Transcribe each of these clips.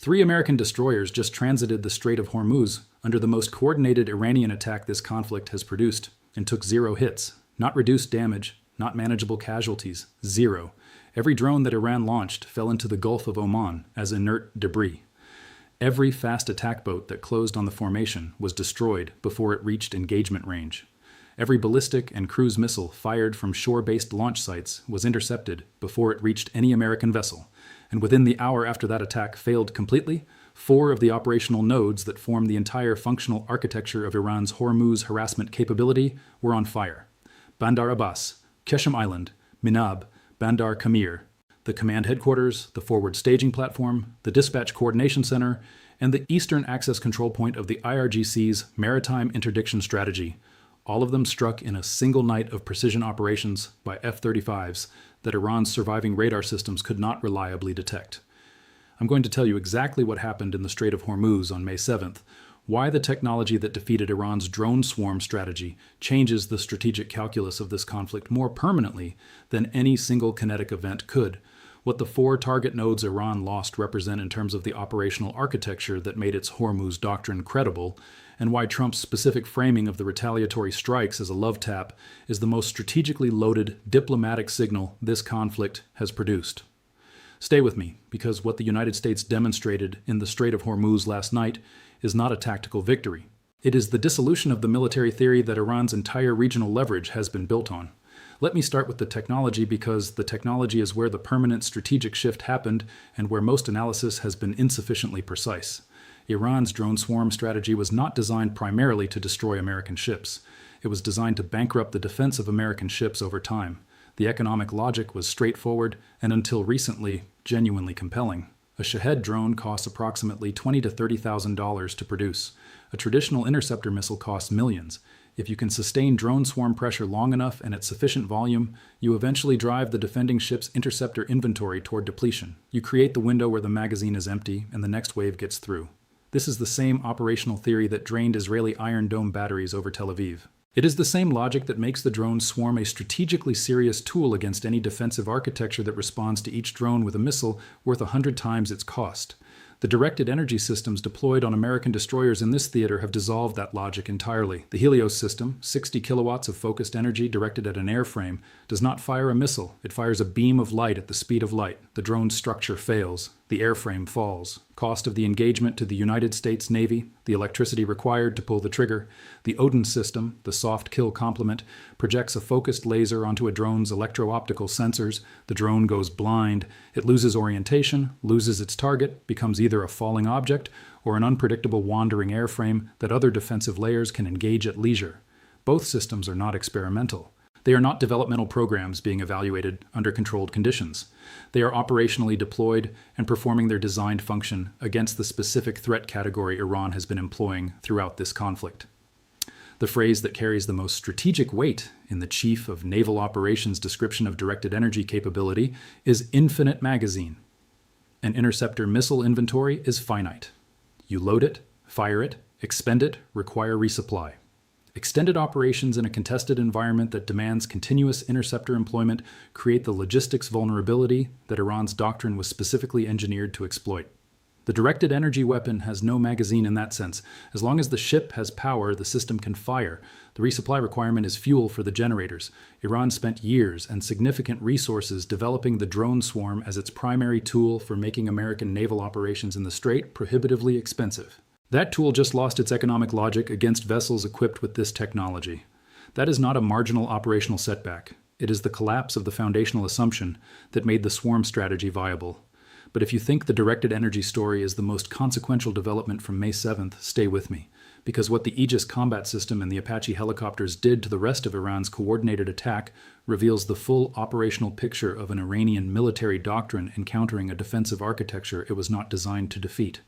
3 American destroyers just transited the Strait of Hormuz under the most coordinated Iranian attack this conflict has produced and took 0 hits. Not reduced damage, not manageable casualties, 0. Every drone that Iran launched fell into the Gulf of Oman as inert debris. Every fast attack boat that closed on the formation was destroyed before it reached engagement range. Every ballistic and cruise missile fired from shore-based launch sites was intercepted before it reached any American vessel, and within the hour after that attack failed completely, 4 of the operational nodes that form the entire functional architecture of Iran's Hormuz harassment capability were on fire. Bandar Abbas, Qeshm Island, Minab, Bandar Kamir, the command headquarters, the forward staging platform, the dispatch coordination center, and the eastern access control point of the IRGC's maritime interdiction strategy. All of them struck in a single night of precision operations by F-35's that Iran's surviving radar systems could not reliably detect. I'm going to tell you exactly what happened in the Strait of Hormuz on May 7th, why the technology that defeated Iran's drone swarm strategy changes the strategic calculus of this conflict more permanently than any single kinetic event could, what the 4 target nodes Iran lost represent in terms of the operational architecture that made its Hormuz doctrine credible, and why Trump's specific framing of the retaliatory strikes as a love tap is the most strategically loaded diplomatic signal this conflict has produced. Stay with me, because what the United States demonstrated in the Strait of Hormuz last night is not a tactical victory. It is the dissolution of the military theory that Iran's entire regional leverage has been built on. Let me start with the technology, because the technology is where the permanent strategic shift happened and where most analysis has been insufficiently precise. Iran's drone swarm strategy was not designed primarily to destroy American ships. It was designed to bankrupt the defense of American ships over time. The economic logic was straightforward and, until recently, genuinely compelling. A Shahed drone costs approximately $20,000 to $30,000 to produce. A traditional interceptor missile costs millions. If you can sustain drone swarm pressure long enough and at sufficient volume, you eventually drive the defending ship's interceptor inventory toward depletion. You create the window where the magazine is empty and the next wave gets through. This is the same operational theory that drained Israeli Iron Dome batteries over Tel Aviv. It is the same logic that makes the drone swarm a strategically serious tool against any defensive architecture that responds to each drone with a missile worth 100 times its cost. The directed energy systems deployed on American destroyers in this theater have dissolved that logic entirely. The Hideouts system, 60 kilowatts of focused energy directed at an airframe, does not fire a missile. It fires a beam of light at the speed of light. The drone's structure fails. The airframe falls. Cost of the engagement to the United States Navy, the electricity required to pull the trigger. The Odin system, the soft kill complement, projects a focused laser onto a drone's electro-optical sensors. The drone goes blind. It loses orientation, loses its target, becomes either a falling object or an unpredictable wandering airframe that other defensive layers can engage at leisure. Both systems are not experimental. They are not developmental programs being evaluated under controlled conditions. They are operationally deployed and performing their designed function against the specific threat category Iran has been employing throughout this conflict. The phrase that carries the most strategic weight in the Chief of Naval Operations description of directed energy capability is infinite magazine. An interceptor missile inventory is finite. You load it, fire it, expend it, require resupply. Extended operations in a contested environment that demands continuous interceptor employment create the logistics vulnerability that Iran's doctrine was specifically engineered to exploit. The directed energy weapon has no magazine in that sense. As long as the ship has power, the system can fire. The resupply requirement is fuel for the generators. Iran spent years and significant resources developing the drone swarm as its primary tool for making American naval operations in the Strait prohibitively expensive. That tool just lost its economic logic against vessels equipped with this technology. That is not a marginal operational setback. It is the collapse of the foundational assumption that made the swarm strategy viable. But if you think the directed energy story is the most consequential development from May 7th, stay with me, because what the Aegis combat system and the Apache helicopters did to the rest of Iran's coordinated attack reveals the full operational picture of an Iranian military doctrine encountering a defensive architecture it was not designed to defeat.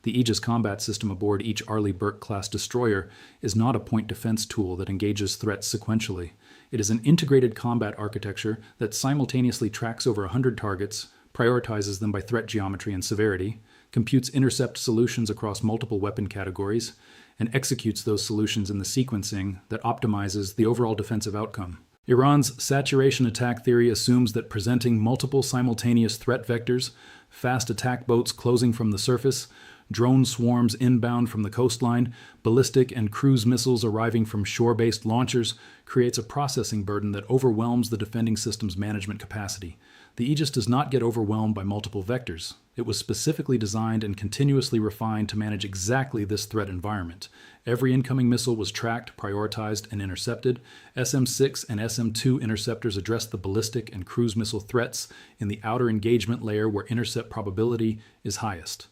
The Aegis combat system aboard each Arleigh Burke-class destroyer is not a point defense tool that engages threats sequentially. It is an integrated combat architecture that simultaneously tracks over 100 targets, prioritizes them by threat geometry and severity, computes intercept solutions across multiple weapon categories, and executes those solutions in the sequencing that optimizes the overall defensive outcome. Iran's saturation attack theory assumes that presenting multiple simultaneous threat vectors, fast attack boats closing from the surface, drone swarms inbound from the coastline, ballistic and cruise missiles arriving from shore-based launchers creates a processing burden that overwhelms the defending system's management capacity. The Aegis does not get overwhelmed by multiple vectors. It was specifically designed and continuously refined to manage exactly this threat environment. Every incoming missile was tracked, prioritized, and intercepted. SM-6 and SM-2 interceptors addressed the ballistic and cruise missile threats in the outer engagement layer where intercept probability is highest.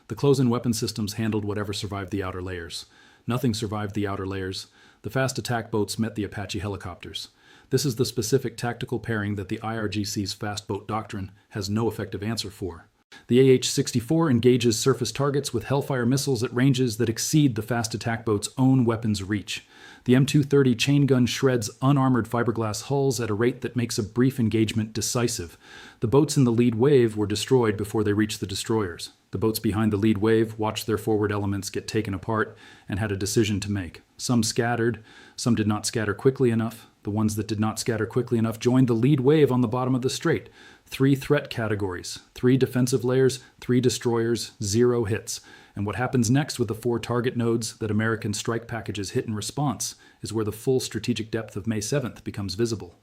The close-in weapon systems handled whatever survived the outer layers. Nothing survived the outer layers. The fast attack boats met the Apache helicopters. This is the specific tactical pairing that the IRGC's fast boat doctrine has no effective answer for. The AH-64 engages surface targets with Hellfire missiles at ranges that exceed the fast attack boat's own weapons reach. The M230 chain gun shreds unarmored fiberglass hulls at a rate that makes a brief engagement decisive. The boats in the lead wave were destroyed before they reached the destroyers. The boats behind the lead wave watched their forward elements get taken apart and had a decision to make. Some scattered, some did not scatter quickly enough. The ones that did not scatter quickly enough joined the lead wave on the bottom of the strait. 3 threat categories, 3 defensive layers, 3 destroyers, 0 hits. And what happens next with the 4 target nodes that American strike packages hit in response is where the full strategic depth of May 7th becomes visible.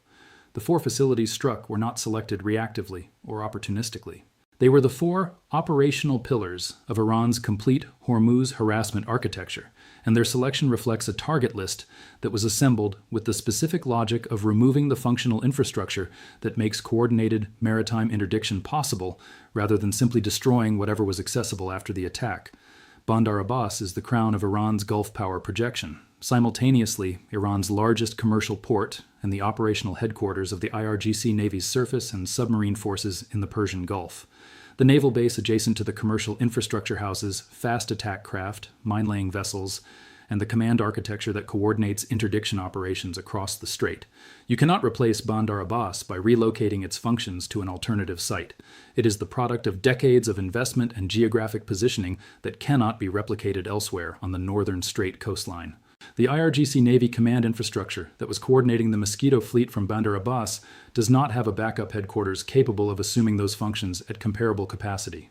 The 4 facilities struck were not selected reactively or opportunistically. They were the 4 operational pillars of Iran's complete Hormuz harassment architecture, and their selection reflects a target list that was assembled with the specific logic of removing the functional infrastructure that makes coordinated maritime interdiction possible, rather than simply destroying whatever was accessible after the attack. Bandar Abbas is the crown of Iran's Gulf power projection, simultaneously Iran's largest commercial port and the operational headquarters of the IRGC Navy's surface and submarine forces in the Persian Gulf. The naval base adjacent to the commercial infrastructure houses fast attack craft, mine-laying vessels, and the command architecture that coordinates interdiction operations across the strait. You cannot replace Bandar Abbas by relocating its functions to an alternative site. It is the product of decades of investment and geographic positioning that cannot be replicated elsewhere on the northern strait coastline. The IRGC Navy command infrastructure that was coordinating the Mosquito fleet from Bandar Abbas does not have a backup headquarters capable of assuming those functions at comparable capacity.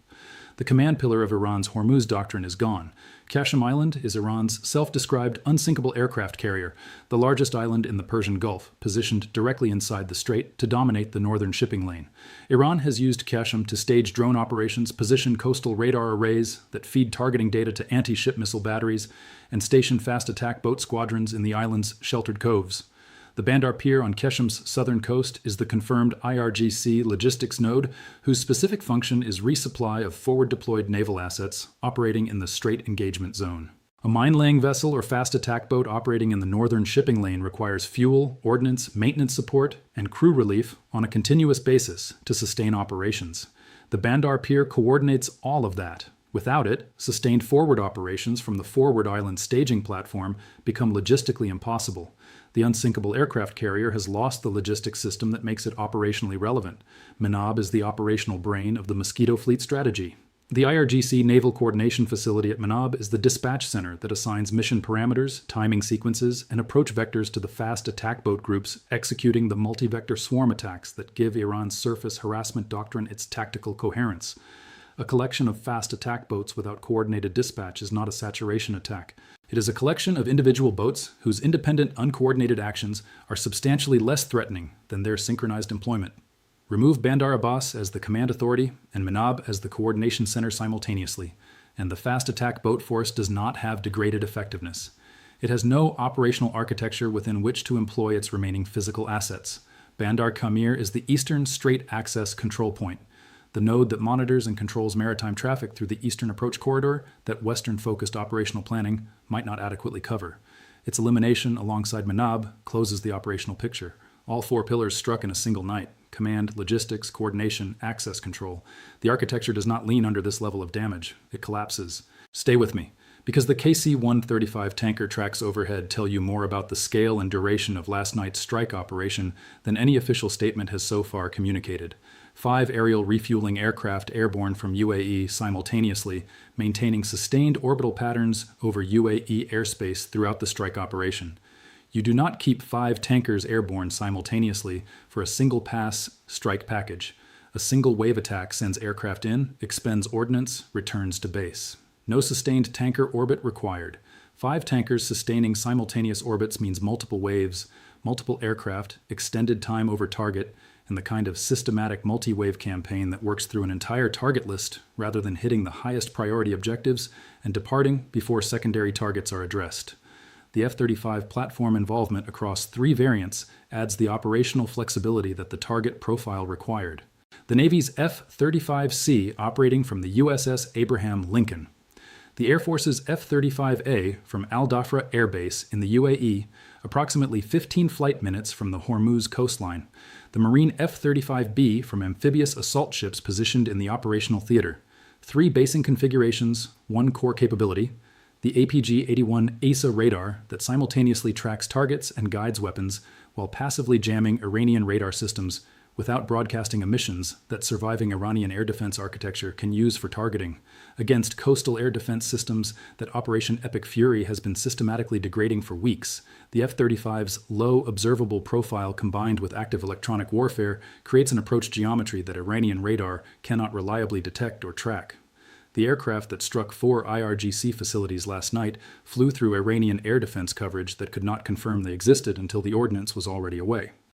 The command pillar of Iran's Hormuz doctrine is gone. Qasem Island is Iran's self-described unsinkable aircraft carrier, the largest island in the Persian Gulf, positioned directly inside the strait to dominate the northern shipping lane. Iran has used Qasem to stage drone operations, position coastal radar arrays that feed targeting data to anti-ship missile batteries, and station fast attack boat squadrons in the island's sheltered coves. The Bandar Pier on Qashem's southern coast is the confirmed IRGC logistics node, whose specific function is resupply of forward-deployed naval assets operating in the Strait engagement zone. A mine-laying vessel or fast attack boat operating in the northern shipping lane requires fuel, ordnance, maintenance support, and crew relief on a continuous basis to sustain operations. The Bandar Pier coordinates all of that. Without it, sustained forward operations from the forward island staging platform become logistically impossible. The unsinkable aircraft carrier has lost the logistics system that makes it operationally relevant. Manab is the operational brain of the Mosquito fleet strategy. The IRGC Naval Coordination Facility at Manab is the dispatch center that assigns mission parameters, timing sequences, and approach vectors to the fast attack boat groups executing the multi-vector swarm attacks that give Iran's surface harassment doctrine its tactical coherence. A collection of fast attack boats without coordinated dispatch is not a saturation attack. It is a collection of individual boats whose independent, uncoordinated actions are substantially less threatening than their synchronized employment. Remove Bandar Abbas as the command authority and Manab as the coordination center simultaneously, and the fast attack boat force does not have degraded effectiveness. It has no operational architecture within which to employ its remaining physical assets. Bandar Kamir is the eastern strait access control point, the node that monitors and controls maritime traffic through the eastern approach corridor that Western-focused operational planning might not adequately cover. Its elimination alongside Manab closes the operational picture. All 4 pillars struck in a single night: command, logistics, coordination, access control. The architecture does not lean under this level of damage. It collapses. Stay with me, because the KC-135 tanker tracks overhead tell you more about the scale and duration of last night's strike operation than any official statement has so far communicated. 5 aerial refueling aircraft airborne from UAE simultaneously, maintaining sustained orbital patterns over UAE airspace throughout the strike operation. You do not keep 5 tankers airborne simultaneously for a single pass strike package. A single wave attack sends aircraft in, expends ordnance, returns to base. No sustained tanker orbit required. 5 tankers sustaining simultaneous orbits means multiple waves, multiple aircraft, extended time over target, and the kind of systematic multi-wave campaign that works through an entire target list rather than hitting the highest priority objectives and departing before secondary targets are addressed. The F-35 platform involvement across 3 variants adds the operational flexibility that the target profile required. The Navy's F-35C operating from the USS Abraham Lincoln. The Air Force's F-35A from Al Dhafra Air Base in the UAE, approximately 15 flight minutes from the Hormuz coastline. The Marine F-35B from amphibious assault ships positioned in the operational theater. 3 basing configurations, 1 core capability. The APG-81 ASA radar that simultaneously tracks targets and guides weapons while passively jamming Iranian radar systems without broadcasting emissions that surviving Iranian air defense architecture can use for targeting, against coastal air defense systems that Operation Epic Fury has been systematically degrading for weeks. The F-35's low observable profile combined with active electronic warfare creates an approach geometry that Iranian radar cannot reliably detect or track. The aircraft that struck 4 IRGC facilities last night flew through Iranian air defense coverage that could not confirm they existed until the ordnance was already away.